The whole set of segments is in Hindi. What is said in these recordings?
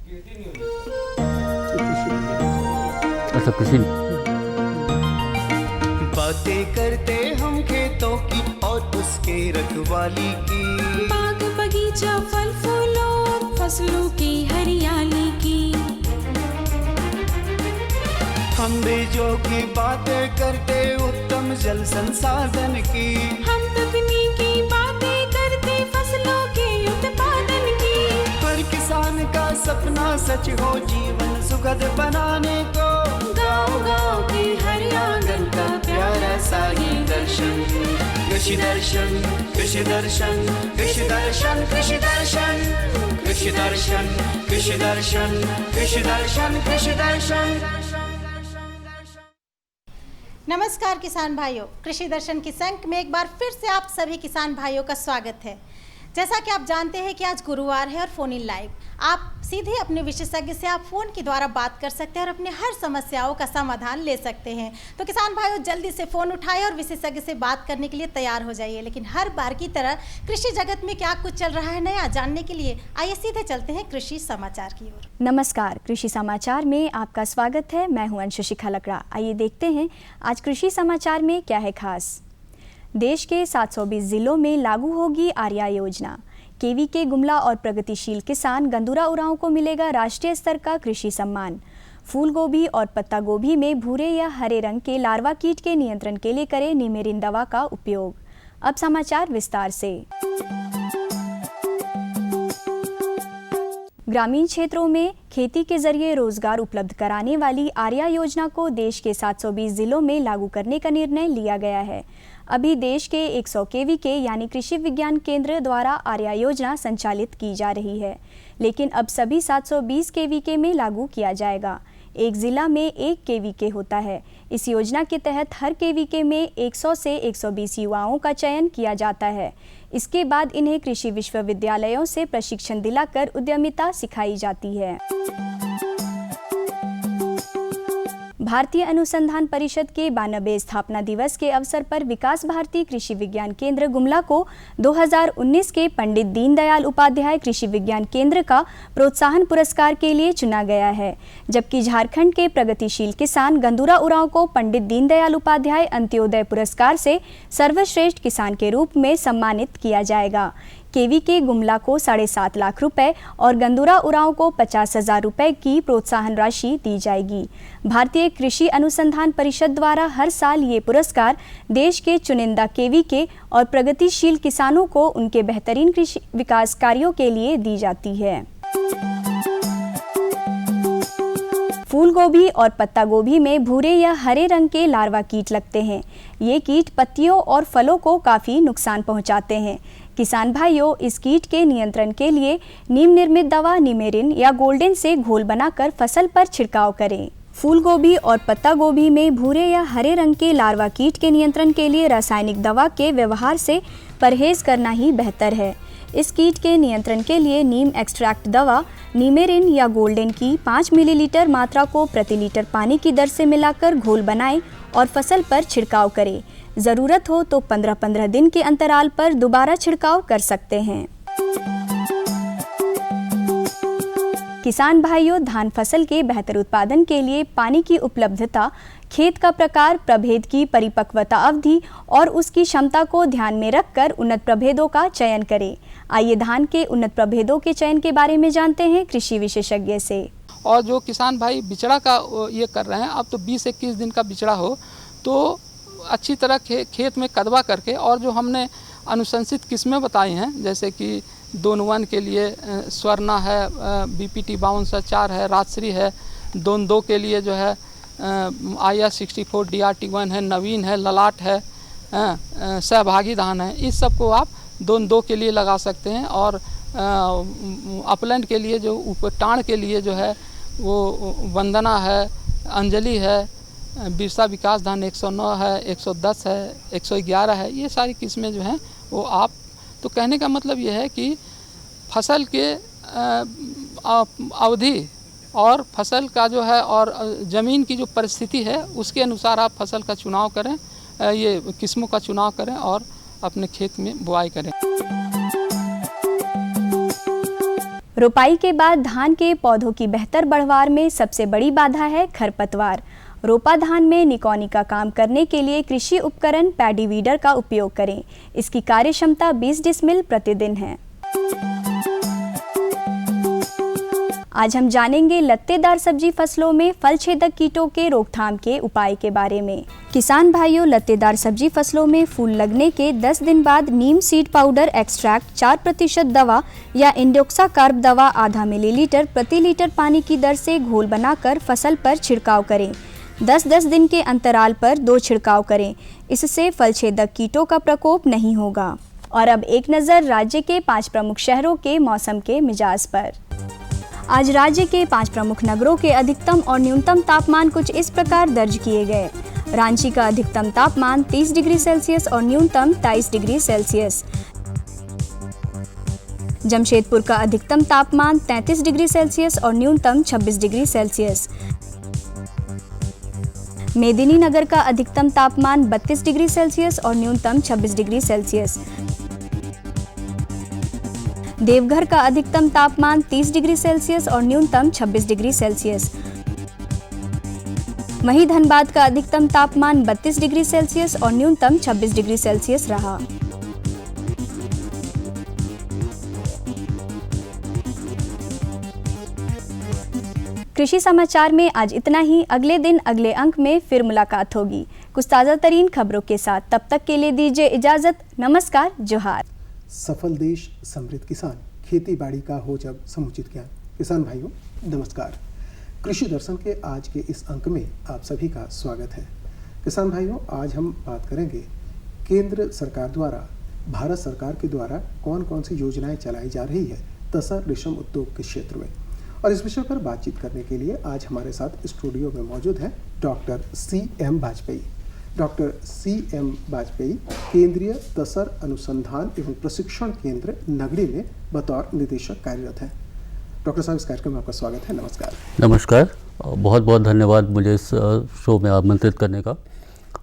अच्छा कृषि बातें करते हम खेतों की और उसके रखवाली की, बाग बगीचा फल फूलों फसलों की हरियाली की। हम बीजों की बातें करते उत्तम जल संसाधन की, हम तकनीकी बातें करते फसलों के उत्पादन की। हर किसान का सपना सच हो जीवन सुखद बनाने को, गाँव-गाँव के हर आंगन का प्यारा सा ये दर्शन। कृषि दर्शन कृषि दर्शन कृषि दर्शन कृषि दर्शन कृषि दर्शन कृषि दर्शन कृषि दर्शन कृषि दर्शन। नमस्कार किसान भाइयों, कृषि दर्शन की संक में एक बार फिर से आप सभी किसान भाइयों का स्वागत है। जैसा कि आप जानते हैं कि आज गुरुवार है और फोन इन लाइव आप सीधे अपने विशेषज्ञ से आप फोन के द्वारा बात कर सकते हैं और अपने हर समस्याओं का समाधान ले सकते हैं। तो किसान भाइयों जल्दी से फ़ोन उठाएं और विशेषज्ञ से बात करने के लिए तैयार हो जाइए। लेकिन हर बार की तरह कृषि जगत में क्या कुछ चल रहा है नया जानने के लिए आइए सीधे चलते हैं कृषि समाचार की ओर। नमस्कार, कृषि समाचार में आपका स्वागत है। मैं हूं अंशुशिखा लकड़ा। आइए देखते हैं आज कृषि समाचार में क्या है खास। देश के 720 जिलों में लागू होगी आर्या योजना। केवी के गुमला और प्रगतिशील किसान गंदूरा उरांव को मिलेगा राष्ट्रीय स्तर का कृषि सम्मान। फूल गोभी और पत्ता गोभी में भूरे या हरे रंग के लार्वा कीट के नियंत्रण के लिए करें निमेरिन दवा का उपयोग। अब समाचार विस्तार से। ग्रामीण क्षेत्रों में खेती के जरिए रोजगार उपलब्ध कराने वाली आर्या योजना को देश के 720 जिलों में लागू करने का निर्णय लिया गया है। अभी देश के 100 केवी के यानी कृषि विज्ञान केंद्र द्वारा आर्या योजना संचालित की जा रही है, लेकिन अब सभी 720 केवी के में लागू किया जाएगा। एक जिला में 1 केवी के होता है। इस योजना के तहत हर केवी के में 100 से 120 युवाओं का चयन किया जाता है। इसके बाद इन्हें कृषि विश्वविद्यालयों से प्रशिक्षण दिलाकर उद्यमिता सिखाई जाती है। भारतीय अनुसंधान परिषद के 92वें स्थापना दिवस के अवसर पर विकास भारती कृषि विज्ञान केंद्र गुमला को 2019 के पंडित दीनदयाल उपाध्याय कृषि विज्ञान केंद्र का प्रोत्साहन पुरस्कार के लिए चुना गया है, जबकि झारखंड के प्रगतिशील किसान गंदूरा उरांव को पंडित दीनदयाल उपाध्याय अंत्योदय पुरस्कार से सर्वश्रेष्ठ किसान के रूप में सम्मानित किया जाएगा। केवी के गुमला को 7.5 लाख रुपए और गंदूरा उरांव को 50,000 रुपए की प्रोत्साहन राशि दी जाएगी। भारतीय कृषि अनुसंधान परिषद द्वारा हर साल ये पुरस्कार देश के चुनिंदा केवी के और प्रगतिशील किसानों को उनके बेहतरीन कृषि विकास कार्यों के लिए दी जाती है। फूल गोभी और पत्ता गोभी में भूरे या हरे रंग के लार्वा कीट लगते हैं। ये कीट पत्तियों और फलों को काफ़ी नुकसान पहुंचाते हैं। किसान भाइयों, इस कीट के नियंत्रण के लिए नीम निर्मित दवा निमेरिन या गोल्डन से घोल बनाकर फसल पर छिड़काव करें। फूल गोभी और पत्ता गोभी में भूरे या हरे रंग के लार्वा कीट के नियंत्रण के लिए रासायनिक दवा के व्यवहार से परहेज करना ही बेहतर है। इस कीट के नियंत्रण के लिए नीम एक्सट्रैक्ट दवा निमेरिन या गोल्डन की 5 मिलीलीटर मात्रा को प्रति लीटर पानी की दर से मिलाकर घोल बनाएं और फसल पर छिड़काव करें। ज़रूरत हो तो 15-15 दिन के अंतराल पर दोबारा छिड़काव कर सकते हैं। किसान भाइयों, धान फसल के बेहतर उत्पादन के लिए पानी की उपलब्धता, खेत का प्रकार, प्रभेद की परिपक्वता अवधि और उसकी क्षमता को ध्यान में रखकर उन्नत प्रभेदों का चयन करें। आइए धान के उन्नत प्रभेदों के चयन के बारे में जानते हैं कृषि विशेषज्ञ से। और जो किसान भाई बिचड़ा का ये कर रहे हैं, अब तो 20-21 दिन का बिचड़ा हो तो अच्छी तरह खेत में कदवा करके, और जो हमने अनुशंसित किस्में बताई हैं जैसे कि 2-1 के लिए स्वर्णा है, BPT 5204 है, राजश्री है, 2-2 के लिए जो है IR64 DRT1 है, नवीन है, ललाट है, सहभागी धान है। इस सब को आप 2-2 के लिए लगा सकते हैं। और अपलैंड के लिए जो ऊपर टाण के लिए जो है वो वंदना है, अंजलि है, बिरसा विकास धान 109 है, 110 है, 111 है। ये सारी किस्में जो हैं वो आप, तो कहने का मतलब ये है कि फसल के अवधि और फसल का जो है और ज़मीन की जो परिस्थिति है उसके अनुसार आप फसल का चुनाव करें, ये किस्मों का चुनाव करें और अपने खेत में बुआई करें। रोपाई के बाद धान के पौधों की बेहतर बढ़वार में सबसे बड़ी बाधा है खरपतवार। रोपा धान में निकौनी का काम करने के लिए कृषि उपकरण पैडी वीडर का उपयोग करें। इसकी कार्य क्षमता 20 डिसमिल प्रतिदिन है। आज हम जानेंगे लत्तेदार सब्जी फसलों में फल छेदक कीटों के रोकथाम के उपाय के बारे में। किसान भाइयों, लत्तेदार सब्जी फसलों में फूल लगने के 10 दिन बाद नीम सीड पाउडर एक्सट्रैक्ट 4% दवा या इंडोक्साकार्ब दवा आधा मिलीलीटर प्रति लीटर पानी की दर से घोल बनाकर फसल पर छिड़काव करें। 10-10 दिन के अंतराल पर 2 छिड़काव करें। इससे फल छेदक कीटों का प्रकोप नहीं होगा। और अब एक नज़र राज्य के 5 प्रमुख शहरों के मौसम के मिजाज पर। आज राज्य के 5 प्रमुख नगरों के अधिकतम और न्यूनतम तापमान कुछ इस प्रकार दर्ज किए गए। रांची का अधिकतम तापमान 30 डिग्री सेल्सियस और न्यूनतम 23 डिग्री सेल्सियस। जमशेदपुर का अधिकतम तापमान 33 डिग्री सेल्सियस और न्यूनतम 26 डिग्री सेल्सियस। मेदिनीनगर का अधिकतम तापमान 32 डिग्री सेल्सियस और न्यूनतम 26 डिग्री सेल्सियस। देवघर का अधिकतम तापमान 30 डिग्री सेल्सियस और न्यूनतम 26 डिग्री सेल्सियस। वहीं धनबाद का अधिकतम तापमान 32 डिग्री सेल्सियस और न्यूनतम 26 डिग्री सेल्सियस रहा। कृषि समाचार में आज इतना ही। अगले दिन अगले अंक में फिर मुलाकात होगी कुछ ताज़ा तरीन खबरों के साथ। तब तक के लिए दीजिए इजाजत। नमस्कार, जोहार। सफल देश समृद्ध किसान, खेती बाड़ी का हो जब समुचित ज्ञान। किसान भाइयों नमस्कार। कृषि दर्शन के आज के इस अंक में आप सभी का स्वागत है। किसान भाइयों, आज हम बात करेंगे केंद्र सरकार द्वारा, भारत सरकार के द्वारा कौन कौन सी योजनाएं चलाई जा रही है तसर रेशम उद्योग के क्षेत्र में। और इस विषय पर बातचीत करने के लिए आज हमारे साथ स्टूडियो में मौजूद हैं doctor C.M. Vajpayee. Doctor C.M. Vajpayee केंद्रीय तसर अनुसंधान एवं प्रशिक्षण केंद्र नगड़ी में बतौर निदेशक कार्यरत हैं। डॉक्टर साहब, इस कार्यक्रम में आपका स्वागत है। नमस्कार। नमस्कार, बहुत बहुत धन्यवाद मुझे इस शो में आमंत्रित करने का।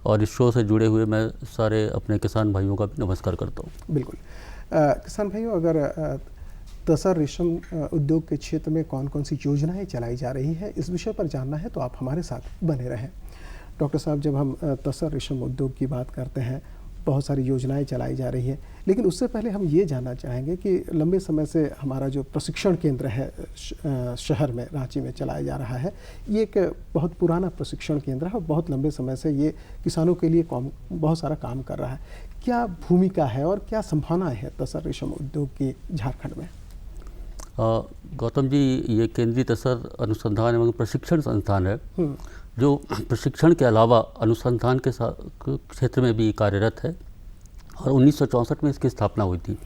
और इस शो से जुड़े हुए मैं सारे अपने किसान भाइयों का भी नमस्कार करता हूँ। बिल्कुल। किसान भाइयों, अगर तसर रेशम उद्योग के क्षेत्र में कौन कौन सी योजनाएं चलाई जा रही है, इस विषय पर जानना है तो आप हमारे साथ बने रहें। डॉक्टर साहब, जब हम तसर रेशम उद्योग की बात करते हैं, बहुत सारी योजनाएं चलाई जा रही हैं, लेकिन उससे पहले हम ये जानना चाहेंगे कि लंबे समय से हमारा जो प्रशिक्षण केंद्र है शहर में, रांची में चलाया जा रहा है, ये एक बहुत पुराना प्रशिक्षण केंद्र है और बहुत लंबे समय से ये किसानों के लिए बहुत सारा काम कर रहा है। क्या भूमिका है और क्या संभावनाएँ हैं तसर रेशम उद्योग की झारखंड में? गौतम जी, ये केंद्रीय तसर अनुसंधान एवं प्रशिक्षण संस्थान है जो प्रशिक्षण के अलावा अनुसंधान के क्षेत्र में भी कार्यरत है और 1964 में इसकी स्थापना हुई थी।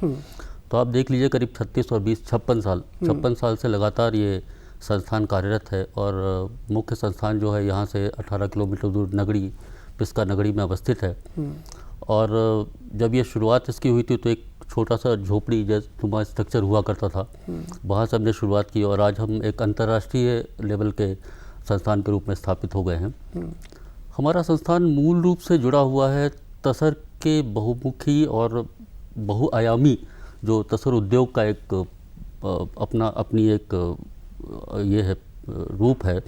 तो आप देख लीजिए, करीब 36 और 20 56 साल से लगातार ये संस्थान कार्यरत है। और मुख्य संस्थान जो है यहाँ से 18 किलोमीटर दूर नगड़ी, पिस्का नगड़ी में अवस्थित है। और जब ये शुरुआत इसकी हुई थी तो एक छोटा सा झोपड़ी जैसा स्ट्रक्चर हुआ करता था, वहाँ से हमने शुरुआत की और आज हम एक अंतर्राष्ट्रीय लेवल के संस्थान के रूप में स्थापित हो गए हैं। हमारा संस्थान मूल रूप से जुड़ा हुआ है तसर के बहुमुखी और बहुआयामी जो तसर उद्योग का एक अपनी एक ये है रूप है।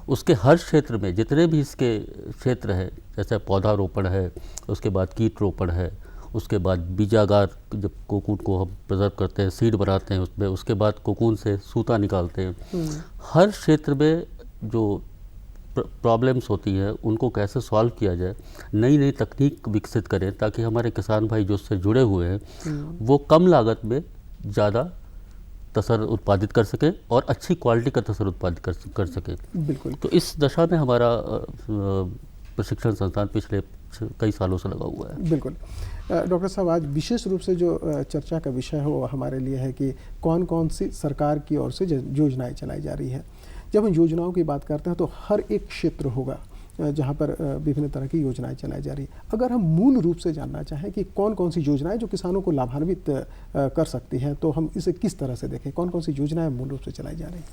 उसके हर क्षेत्र में जितने भी इसके क्षेत्र हैं, जैसे पौधारोपण है, उसके बाद कीट रोपण है, उसके बाद बीजागार, जब कोकून को हम प्रिजर्व करते हैं, सीड बनाते हैं उसमें, उसके बाद कोकून से सूता निकालते हैं। हर क्षेत्र में जो प्रॉब्लम्स होती हैं उनको कैसे सॉल्व किया जाए, नई नई तकनीक विकसित करें ताकि हमारे किसान भाई जो उससे जुड़े हुए हैं वो कम लागत में ज़्यादा तसर उत्पादित कर सके और अच्छी क्वालिटी का तसर उत्पादित कर सके। बिल्कुल। तो इस दशा में हमारा प्रशिक्षण संस्थान पिछले कई सालों से लगा हुआ है। बिल्कुल। डॉक्टर साहब, आज विशेष रूप से जो चर्चा का विषय है वो हमारे लिए है कि कौन कौन सी सरकार की ओर से योजनाएं चलाई जा रही है। जब हम योजनाओं की बात करते हैं तो हर एक क्षेत्र होगा जहाँ पर विभिन्न तरह की योजनाएं चलाई जा रही है। अगर हम मूल रूप से जानना चाहें कि कौन कौन सी योजनाएं जो किसानों को लाभान्वित कर सकती हैं, तो हम इसे किस तरह से देखें, कौन कौन सी योजनाएं मूल रूप से चलाई जा रही हैं?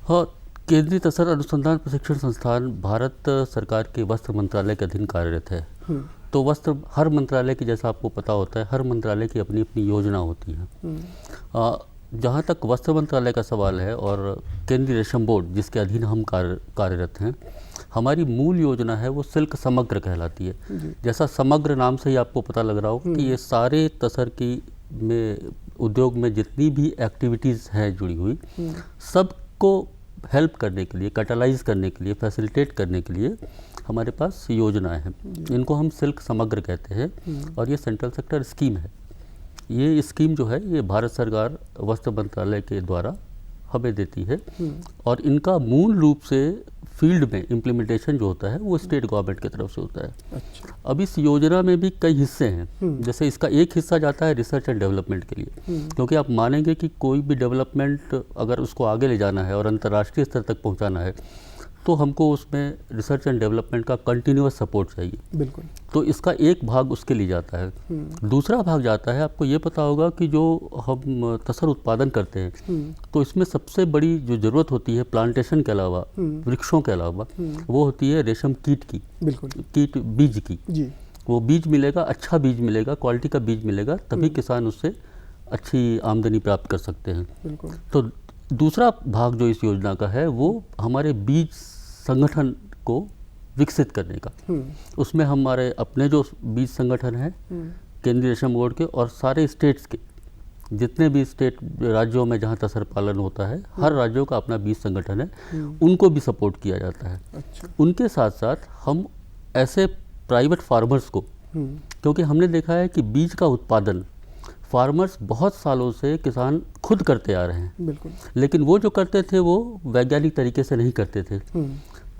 हाँ, केंद्रीय तसर अनुसंधान प्रशिक्षण संस्थान भारत सरकार के वस्त्र मंत्रालय के अधीन कार्यरत है। तो वस्त्र, हर मंत्रालय की, जैसा आपको पता होता है, हर मंत्रालय की अपनी अपनी योजना होती है। जहाँ तक वस्त्र मंत्रालय का सवाल है और केंद्रीय रेशम बोर्ड जिसके अधीन हम कार्यरत हैं, हमारी मूल योजना है वो सिल्क समग्र कहलाती है। जैसा समग्र नाम से ही आपको पता लग रहा हो कि ये सारे तसर की में उद्योग में जितनी भी एक्टिविटीज़ हैं जुड़ी हुई, सबको हेल्प करने के लिए, कैटलाइज करने के लिए, फैसिलिटेट करने के लिए हमारे पास योजनाएं हैं। इनको हम सिल्क समग्र कहते हैं और ये सेंट्रल सेक्टर स्कीम है। ये स्कीम जो है ये भारत सरकार वस्त्र मंत्रालय के द्वारा हमें देती है और इनका मूल रूप से फील्ड में इम्प्लीमेंटेशन जो होता है वो स्टेट गवर्नमेंट की तरफ से होता है। अच्छा। अब इस योजना में भी कई हिस्से हैं। जैसे इसका एक हिस्सा जाता है रिसर्च एंड डेवलपमेंट के लिए, क्योंकि आप मानेंगे कि कोई भी डेवलपमेंट अगर उसको आगे ले जाना है और अंतर्राष्ट्रीय स्तर तक पहुंचाना है तो हमको उसमें रिसर्च एंड डेवलपमेंट का कंटिन्यूअस सपोर्ट चाहिए। बिल्कुल। तो इसका एक भाग उसके लिए जाता है। दूसरा भाग जाता है, आपको ये पता होगा कि जो हम तसर उत्पादन करते हैं तो इसमें सबसे बड़ी जो ज़रूरत होती है प्लांटेशन के अलावा, वृक्षों के अलावा, वो होती है रेशम कीट की। बिल्कुल। कीट बीज की। जी। वो बीज मिलेगा, अच्छा बीज मिलेगा, क्वालिटी का बीज मिलेगा, तभी किसान उससे अच्छी आमदनी प्राप्त कर सकते हैं। बिल्कुल। तो दूसरा भाग जो इस योजना का है वो हमारे बीज संगठन को विकसित करने का। उसमें हमारे अपने जो बीज संगठन हैं केंद्रीय रेशम बोर्ड के और सारे स्टेट्स के, जितने भी स्टेट राज्यों में जहाँ तसर पालन होता है, हर राज्यों का अपना बीज संगठन है, उनको भी सपोर्ट किया जाता है। अच्छा। उनके साथ साथ हम ऐसे प्राइवेट फार्मर्स को, क्योंकि हमने देखा है कि बीज का उत्पादन फार्मर्स बहुत सालों से किसान खुद करते आ रहे हैं। बिल्कुल। लेकिन वो जो करते थे वो वैज्ञानिक तरीके से नहीं करते थे।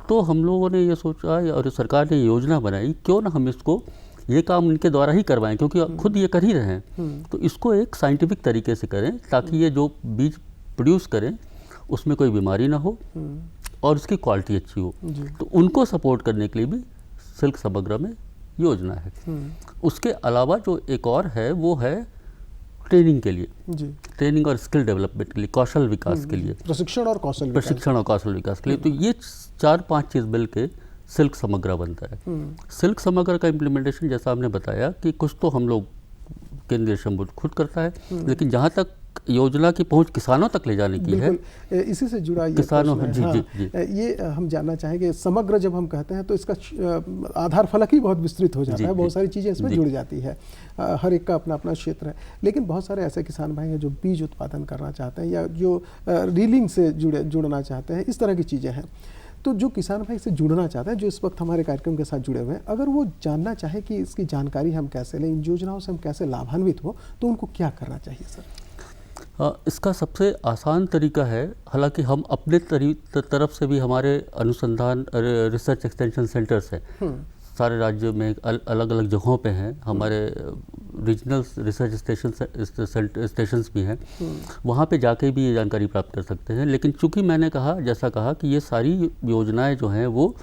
तो हम लोगों ने ये सोचा और सरकार ने योजना बनाई, क्यों ना हम इसको ये काम इनके द्वारा ही करवाएं, क्योंकि खुद ये कर ही रहे हैं। तो इसको एक साइंटिफिक तरीके से करें ताकि ये जो बीज प्रोड्यूस करें उसमें कोई बीमारी ना हो और उसकी क्वालिटी अच्छी हो। तो उनको सपोर्ट करने के लिए भी सिल्क समग्र में योजना है। उसके अलावा जो एक और है वो है ट्रेनिंग के लिए। जी। ट्रेनिंग और स्किल डेवलपमेंट के लिए, कौशल विकास के लिए, प्रशिक्षण और कौशल विकास के लिए। तो ये 4-5 चीज़ मिल के सिल्क समग्र बनता है। सिल्क समग्र का इम्प्लीमेंटेशन जैसा आपने बताया कि कुछ तो हम लोग केंद्रीय रेशम बोर्ड खुद करता है, लेकिन जहाँ तक योजना की पहुंच किसानों तक ले जाने की है, इसी से जुड़ा ये किसानों है। जी, हाँ, जी, जी। ये हम जानना चाहेंगे, समग्र जब हम कहते हैं तो इसका आधार फलक ही बहुत विस्तृत हो जाता है, बहुत सारी चीज़ें इसमें जुड़ जाती है, हर एक का अपना अपना क्षेत्र है। लेकिन बहुत सारे ऐसे किसान भाई हैं जो बीज उत्पादन करना चाहते हैं या जो रीलिंग से जुड़ना चाहते हैं, इस तरह की चीज़ें हैं। तो जो किसान भाई से जुड़ना चाहते हैं, जो इस वक्त हमारे कार्यक्रम के साथ जुड़े हुए हैं, अगर वो जानना चाहे कि इसकी जानकारी हम कैसे लें, इन योजनाओं से हम कैसे लाभान्वित हो, तो उनको क्या करना चाहिए सर? इसका सबसे आसान तरीका है, हालांकि हम अपने तरफ से भी हमारे अनुसंधान रिसर्च एक्सटेंशन सेंटर्स हैं, सारे राज्यों में अलग अलग जगहों पे हैं, हमारे रीजनल रिसर्च स्टेशंस भी हैं, वहाँ पे जाके भी ये जानकारी प्राप्त कर सकते हैं। लेकिन चूंकि मैंने जैसा कहा कि ये सारी योजनाएं जो हैं वो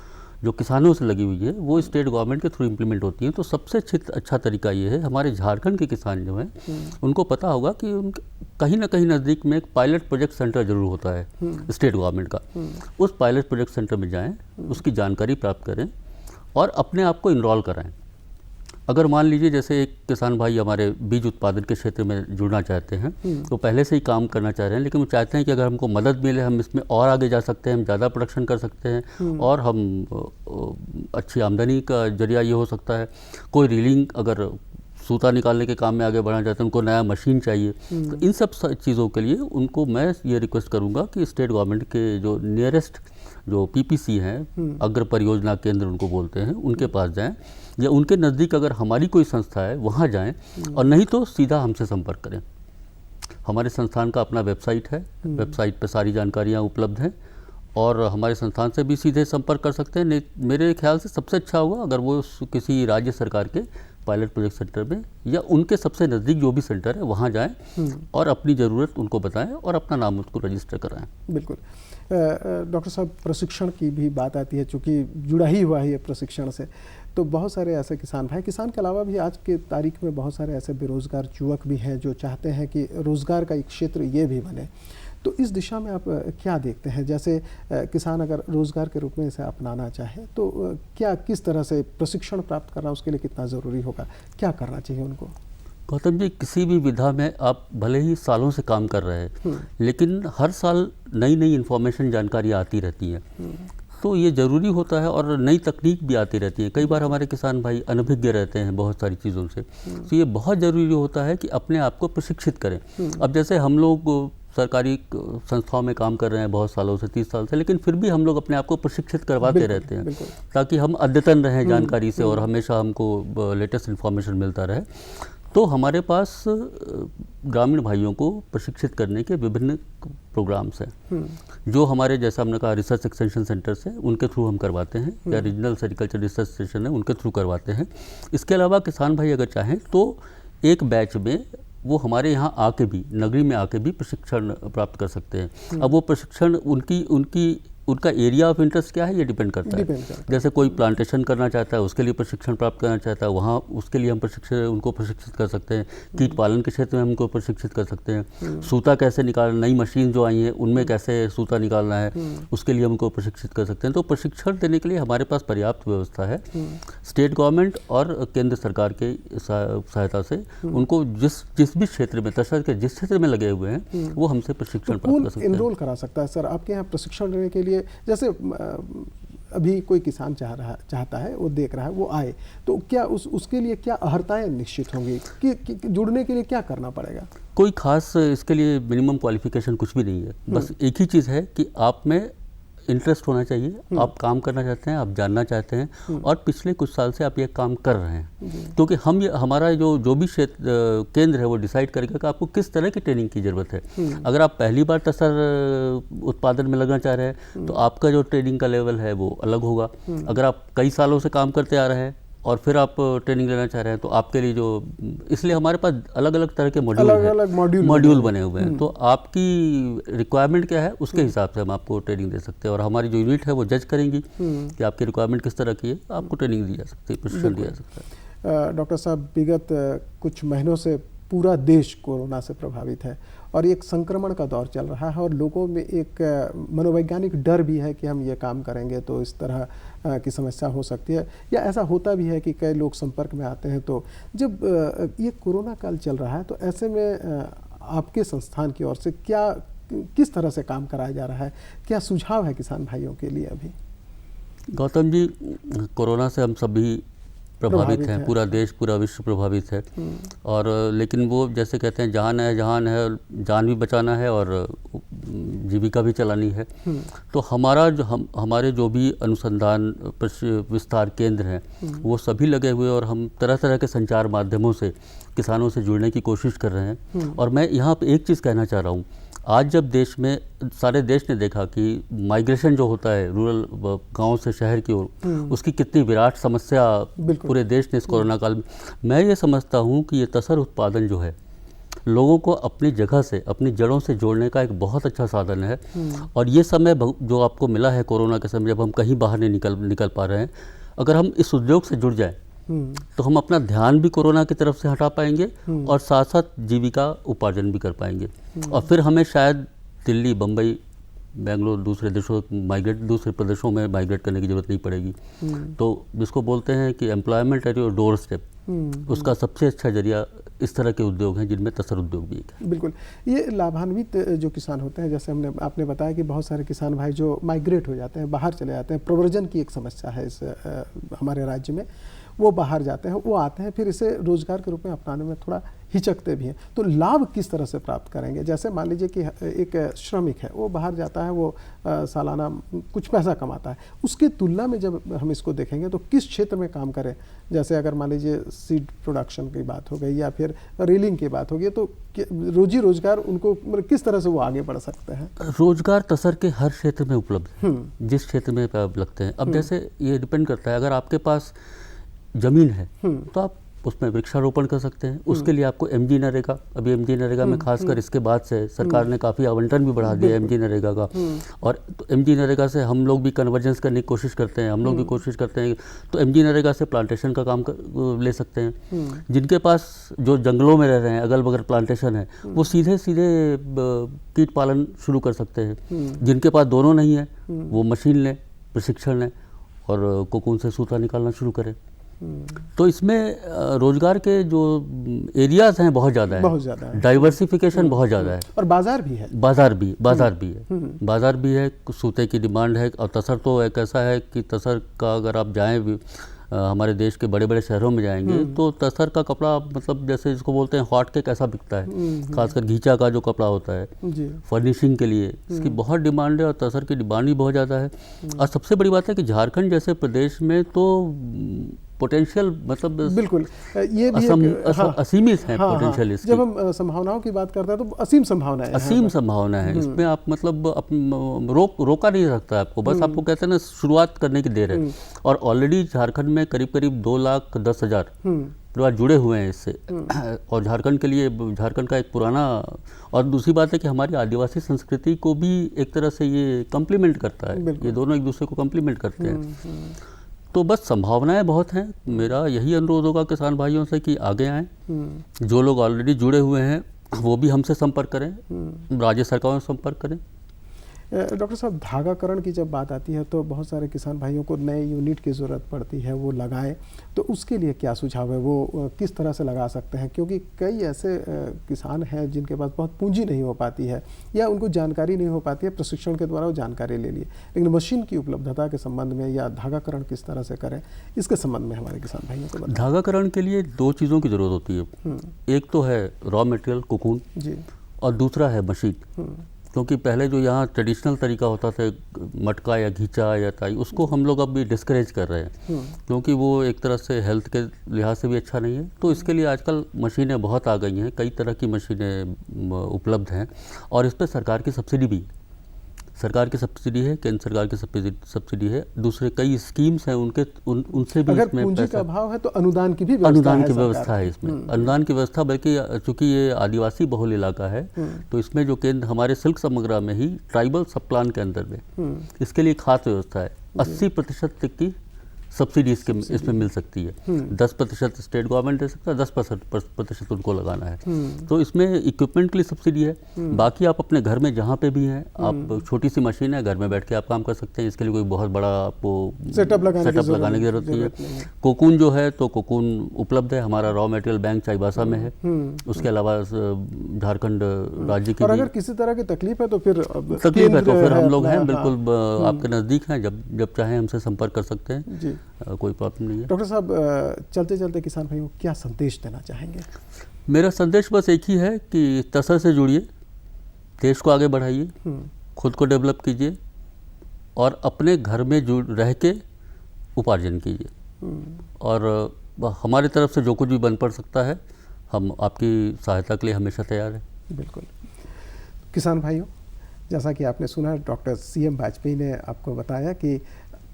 जो किसानों से लगी हुई है वो स्टेट गवर्नमेंट के थ्रू इम्प्लीमेंट होती हैं। तो सबसे अच्छा तरीका ये है, हमारे झारखंड के किसान जो हैं उनको पता होगा कि कहीं ना कहीं नज़दीक में एक पायलट प्रोजेक्ट सेंटर जरूर होता है स्टेट गवर्नमेंट का। उस पायलट प्रोजेक्ट सेंटर में जाएं, उसकी जानकारी प्राप्त करें और अपने आप को इनरोल कराएं। अगर मान लीजिए जैसे एक किसान भाई हमारे बीज उत्पादन के क्षेत्र में जुड़ना चाहते हैं, तो पहले से ही काम करना चाह रहे हैं, लेकिन वो चाहते हैं कि अगर हमको मदद मिले हम इसमें और आगे जा सकते हैं, हम ज़्यादा प्रोडक्शन कर सकते हैं और हम अच्छी आमदनी का जरिया ये हो सकता है। कोई रीलिंग अगर सूता निकालने के काम में आगे बढ़ना चाहते हैं, उनको नया मशीन चाहिए। तो इन सब चीज़ों के लिए उनको मैं ये रिक्वेस्ट करूँगा कि स्टेट गवर्नमेंट के जो नियरेस्ट जो PPC हैं, अग्र परियोजना केंद्र उनको बोलते हैं, उनके पास जाएं या उनके नज़दीक अगर हमारी कोई संस्था है वहाँ जाएं, और नहीं तो सीधा हमसे संपर्क करें। हमारे संस्थान का अपना वेबसाइट है, वेबसाइट पर सारी जानकारियाँ उपलब्ध हैं और हमारे संस्थान से भी सीधे संपर्क कर सकते हैं। मेरे ख्याल से सबसे अच्छा होगा अगर वो किसी राज्य सरकार के पायलट प्रोजेक्ट सेंटर में या उनके सबसे नज़दीक जो भी सेंटर है वहाँ जाएं और अपनी ज़रूरत उनको बताएं और अपना नाम उसको रजिस्टर कराएं। बिल्कुल। डॉक्टर साहब, प्रशिक्षण की भी बात आती है, चूँकि जुड़ा ही हुआ है प्रशिक्षण से, तो बहुत सारे ऐसे किसान के अलावा भी आज के तारीख में बहुत सारे ऐसे बेरोज़गार युवक भी हैं जो चाहते हैं कि रोज़गार का एक क्षेत्र ये भी बने। तो इस दिशा में आप क्या देखते हैं? जैसे किसान अगर रोज़गार के रूप में इसे अपनाना चाहे तो क्या किस तरह से प्रशिक्षण प्राप्त करना उसके लिए कितना ज़रूरी होगा, क्या करना चाहिए उनको? गौतम जी, किसी भी विधा में आप भले ही सालों से काम कर रहे हैं, लेकिन हर साल नई नई इन्फॉर्मेशन, जानकारी आती रहती है। तो ये ज़रूरी होता है, और नई तकनीक भी आती रहती है। कई बार हमारे किसान भाई अनभिज्ञ रहते हैं बहुत सारी चीज़ों से, तो ये बहुत ज़रूरी होता है कि अपने आप को प्रशिक्षित करें। अब जैसे हम लोग सरकारी संस्थाओं में काम कर रहे हैं बहुत सालों से, 30 साल से, लेकिन फिर भी हम लोग अपने आप को प्रशिक्षित करवाते रहते हैं, ताकि हम अद्यतन रहें जानकारी से और हमेशा हमको लेटेस्ट इन्फॉर्मेशन मिलता रहे। तो हमारे पास ग्रामीण भाइयों को प्रशिक्षित करने के विभिन्न प्रोग्राम्स हैं, जो हमारे, जैसा हमने कहा, रिसर्च एक्सटेंशन सेंटर्स हैं, उनके थ्रू हम करवाते हैं, या रीजनल सेरिकल्चर रिसर्च स्टेशन है, उनके थ्रू करवाते हैं। इसके अलावा किसान भाई अगर चाहें तो एक बैच में वो हमारे यहाँ आके भी, नगरी में आके भी प्रशिक्षण प्राप्त कर सकते हैं। अब वो प्रशिक्षण उनका एरिया ऑफ इंटरेस्ट क्या है, ये डिपेंड करता है। जैसे कोई प्लांटेशन करना चाहता है, उसके लिए प्रशिक्षण प्राप्त करना चाहता है, वहाँ उसके लिए हम उनको प्रशिक्षित कर सकते हैं। कीट पालन के क्षेत्र में हमको प्रशिक्षित कर सकते हैं। सूता कैसे निकालना, नई मशीन जो आई है उनमें कैसे सूता निकालना है, उसके लिए हमको प्रशिक्षित कर सकते हैं। तो प्रशिक्षण देने के लिए हमारे पास पर्याप्त व्यवस्था है। स्टेट गवर्नमेंट और केंद्र सरकार के सहायता से उनको जिस भी क्षेत्र में, तसर के जिस क्षेत्र में लगे हुए हैं, वो हमसे प्रशिक्षण प्राप्त कर सकते हैं। एनरोल करा सकता है सर आपके यहाँ प्रशिक्षण लेने के लिए? जैसे अभी कोई किसान चाहता है, वो देख रहा है, वो आए, तो क्या उसके लिए क्या अर्हताएं निश्चित होंगी कि जुड़ने के लिए क्या करना पड़ेगा? कोई खास इसके लिए मिनिमम क्वालिफिकेशन कुछ भी नहीं है। बस एक ही चीज़ है कि आप में इंटरेस्ट होना चाहिए, आप काम करना चाहते हैं, आप जानना चाहते हैं, और पिछले कुछ साल से आप ये काम कर रहे हैं। क्योंकि हमारा जो भी क्षेत्र केंद्र है वो डिसाइड करेगा कि आपको किस तरह की ट्रेनिंग की ज़रूरत है। अगर आप पहली बार तसर उत्पादन में लगना चाह रहे हैं तो आपका जो ट्रेनिंग का लेवल है वो अलग होगा। अगर आप कई सालों से काम करते आ रहे हैं और फिर आप ट्रेनिंग लेना चाह रहे हैं तो आपके लिए इसलिए हमारे पास अलग अलग तरह के मॉड्यूल बने हुए हैं। तो आपकी रिक्वायरमेंट क्या है, उसके हिसाब से हम आपको ट्रेनिंग दे सकते हैं, और हमारी जो यूनिट है वो जज करेंगी कि आपकी रिक्वायरमेंट किस तरह की है, आपको ट्रेनिंग दी जा सकती है, प्रशिक्षण दिया जा सकता है। डॉक्टर साहब, विगत कुछ महीनों से पूरा देश कोरोना से प्रभावित है, और एक संक्रमण का दौर चल रहा है, और लोगों में एक मनोवैज्ञानिक डर भी है कि हम ये काम करेंगे तो इस तरह की समस्या हो सकती है, या ऐसा होता भी है कि कई लोग संपर्क में आते हैं। तो जब ये कोरोना काल चल रहा है, तो ऐसे में आपके संस्थान की ओर से किस तरह से काम कराया जा रहा है, क्या सुझाव है किसान भाइयों के लिए अभी? गौतम जी, कोरोना से हम सभी प्रभावित हैं, पूरा देश, पूरा विश्व प्रभावित है, और लेकिन वो जैसे कहते हैं, जहान है, जान भी बचाना है और जीविका भी चलानी है। तो हमारे जो भी अनुसंधान विस्तार केंद्र हैं वो सभी लगे हुए, और हम तरह तरह के संचार माध्यमों से किसानों से जुड़ने की कोशिश कर रहे हैं। और मैं यहाँ पे एक चीज़ कहना चाह रहा हूँ, आज जब देश में, सारे देश ने देखा कि माइग्रेशन जो होता है रूरल गांव से शहर की ओर, उसकी कितनी विराट समस्या पूरे देश ने इस कोरोना काल में, मैं ये समझता हूँ कि ये तसर उत्पादन जो है लोगों को अपनी जगह से, अपनी जड़ों से जोड़ने का एक बहुत अच्छा साधन है। और ये समय जो आपको मिला है कोरोना के समय, जब हम कहीं बाहर नहीं निकल पा रहे हैं, अगर हम इस उद्योग से जुड़ जाएं तो हम अपना ध्यान भी कोरोना की तरफ से हटा पाएंगे और साथ साथ जीविका उपार्जन भी कर पाएंगे। और फिर हमें शायद दिल्ली, बम्बई, बेंगलोर, दूसरे प्रदेशों में माइग्रेट करने की ज़रूरत नहीं पड़ेगी। तो जिसको बोलते हैं कि employment at your door step, उसका सबसे अच्छा जरिया इस तरह के उद्योग हैं, जिनमें तसर उद्योग भी है। बिल्कुल, ये लाभान्वित जो किसान होते हैं, जैसे आपने बताया कि बहुत सारे किसान भाई जो माइग्रेट हो जाते हैं, बाहर चले जाते हैं, प्रव्रजन की एक समस्या है इस हमारे राज्य में, वो बाहर जाते हैं, वो आते हैं, फिर इसे रोजगार के रूप में अपनाने में थोड़ा हिचकते भी हैं। तो लाभ किस तरह से प्राप्त करेंगे? जैसे मान लीजिए कि एक श्रमिक है, वो बाहर जाता है, वो सालाना कुछ पैसा कमाता है, उसकी तुलना में जब हम इसको देखेंगे तो किस क्षेत्र में काम करें? जैसे अगर मान लीजिए सीड प्रोडक्शन की बात हो गई या फिर रीलिंग की बात होगी, तो रोजी रोजगार उनको किस तरह से वो आगे बढ़ सकते हैं? रोजगार तसर के हर क्षेत्र में उपलब्ध है, जिस क्षेत्र में आप लगते हैं। अब जैसे ये डिपेंड करता है, अगर आपके पास ज़मीन है तो आप उसमें वृक्षारोपण कर सकते हैं। उसके लिए आपको एमजी नरेगा, अभी एमजी नरेगा में खासकर इसके बाद से सरकार ने काफ़ी आवंटन भी बढ़ा दिया एमजी नरेगा का, और तो एमजी नरेगा से हम लोग भी कन्वर्जेंस करने की कोशिश करते हैं, हम लोग भी कोशिश करते हैं। तो एमजी नरेगा से प्लांटेशन का काम ले सकते हैं। जिनके पास जो जंगलों में रह रहे हैं, अगल बगल प्लांटेशन है, वो सीधे कीट पालन शुरू कर सकते हैं। जिनके पास दोनों नहीं है, वो मशीन लें, प्रशिक्षण लें और कोकून से सूता निकालना शुरू करें। तो इसमें रोजगार के जो एरियाज हैं बहुत ज़्यादा है, डाइवर्सिफिकेशन बहुत ज़्यादा है, और बाजार भी है। बाजार भी है, सूते की डिमांड है। और तसर तो एक ऐसा है कि तसर का अगर आप जाएं भी हमारे देश के बड़े बड़े शहरों में जाएंगे तो तसर का कपड़ा मतलब जैसे जिसको बोलते हैं हॉट केक ऐसा बिकता है, खासकर घीचा का जो कपड़ा होता है फर्निशिंग के लिए, इसकी बहुत डिमांड है और तसर की डिमांड भी बहुत ज़्यादा है। और सबसे बड़ी बात है कि झारखंड जैसे प्रदेश में तो पोटेंशियल मतलब बिल्कुल ये भी असीमित है पोटेंशियल इसकी। जब हम संभावनाओं की बात करते हैं तो असीम संभावना है इसमें। आप मतलब रोका नहीं सकता आपको, बस आपको कहते हैं ना शुरुआत करने की देर है। और ऑलरेडी झारखंड में करीब 2,10,000 परिवार जुड़े हुए हैं इससे। और झारखंड के लिए झारखंड का एक पुराना, और दूसरी बात है कि हमारी आदिवासी संस्कृति को भी एक तरह से ये कम्प्लीमेंट करता है, ये दोनों एक दूसरे को कम्प्लीमेंट करते हैं। तो बस संभावनाएं बहुत हैं। मेरा यही अनुरोध होगा किसान भाइयों से कि आगे आएं, जो लोग ऑलरेडी जुड़े हुए हैं वो भी हमसे संपर्क करें, राज्य सरकारों से संपर्क करें। डॉक्टर साहब, धागाकरण की जब बात आती है तो बहुत सारे किसान भाइयों को नए यूनिट की ज़रूरत पड़ती है, वो लगाएं, तो उसके लिए क्या सुझाव है, वो किस तरह से लगा सकते हैं? क्योंकि कई ऐसे किसान हैं जिनके पास बहुत पूंजी नहीं हो पाती है या उनको जानकारी नहीं हो पाती है, प्रशिक्षण के द्वारा वो जानकारी ले लिए, लेकिन मशीन की उपलब्धता के संबंध में या धागाकरण किस तरह से करें, इसके संबंध में हमारे किसान भाइयों को बताएं। धागाकरण के लिए 2 चीज़ों की ज़रूरत होती है, एक तो है रॉ मटेरियल कोकून जी, और दूसरा है मशीन। क्योंकि पहले जो यहाँ ट्रेडिशनल तरीका होता था मटका या घीचा या ताई, उसको हम लोग अब भी डिस्करेज कर रहे हैं क्योंकि वो एक तरह से हेल्थ के लिहाज से भी अच्छा नहीं है। तो इसके लिए आजकल मशीनें बहुत आ गई हैं, कई तरह की मशीनें उपलब्ध हैं और इस पर सरकार की सब्सिडी भी, सरकार की सब्सिडी है, केंद्र सरकार की सब्सिडी है, दूसरे कई स्कीम्स हैं उनसे भी। अगर पूंजी का अभाव है तो अनुदान की भी व्यवस्था है इसमें, अनुदान की व्यवस्था, बल्कि चूंकि ये आदिवासी बहुल इलाका है तो इसमें जो केंद्र हमारे सिल्क समग्रा में ही ट्राइबल सब प्लान के अंदर में इसके लिए खास व्यवस्था है। 80% तक की सब्सिडी इसमें मिल सकती है। 10% स्टेट गवर्नमेंट दे सकता है, 10% उनको लगाना है। तो इसमें इक्विपमेंट के लिए सब्सिडी है। बाकी आप अपने घर में जहाँ पे भी हैं, आप छोटी सी मशीन है, घर में बैठ के आप काम कर सकते हैं। इसके लिए कोई बहुत बड़ा आपको सेटअप लगाने की जरूरत नहीं है। कोकून जो है तो कोकून उपलब्ध है, हमारा रॉ मटेरियल बैंक चाईबासा में है। उसके अलावा झारखंड राज्य की, और अगर किसी तरह की तकलीफ है तो फिर हम लोग हैं बिल्कुल आपके नज़दीक हैं, जब चाहें हमसे संपर्क कर सकते हैं, कोई प्रॉब्लम नहीं है। डॉक्टर साहब, चलते चलते किसान भाइयों को क्या संदेश देना चाहेंगे? मेरा संदेश बस एक ही है कि तसर से जुड़िए, देश को आगे बढ़ाइए, खुद को डेवलप कीजिए और अपने घर में रह के उपार्जन कीजिए। और हमारी तरफ से जो कुछ भी बन पड़ सकता है, हम आपकी सहायता के लिए हमेशा तैयार हैं। बिल्कुल। किसान भाइयों, जैसा कि आपने सुना, डॉक्टर CM वाजपेयी ने आपको बताया कि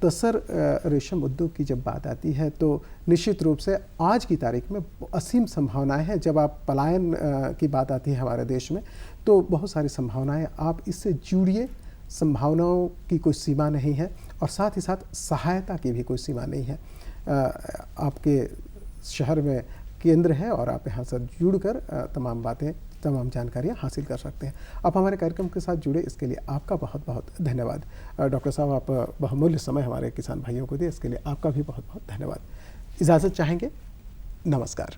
तसर रेशम उद्योग की जब बात आती है तो निश्चित रूप से आज की तारीख में असीम संभावनाएं हैं। जब आप पलायन की बात आती है हमारे देश में तो बहुत सारी संभावनाएं, आप इससे जुड़िए, संभावनाओं की कोई सीमा नहीं है और साथ ही साथ सहायता की भी कोई सीमा नहीं है। आपके शहर में केंद्र है और आप यहाँ से जुड़कर तमाम जानकारियाँ हासिल कर सकते हैं। आप हमारे कार्यक्रम के साथ जुड़े, इसके लिए आपका बहुत बहुत धन्यवाद। डॉक्टर साहब, आप बहुमूल्य समय हमारे किसान भाइयों को दिए, इसके लिए आपका भी बहुत बहुत धन्यवाद। इजाज़त चाहेंगे, नमस्कार।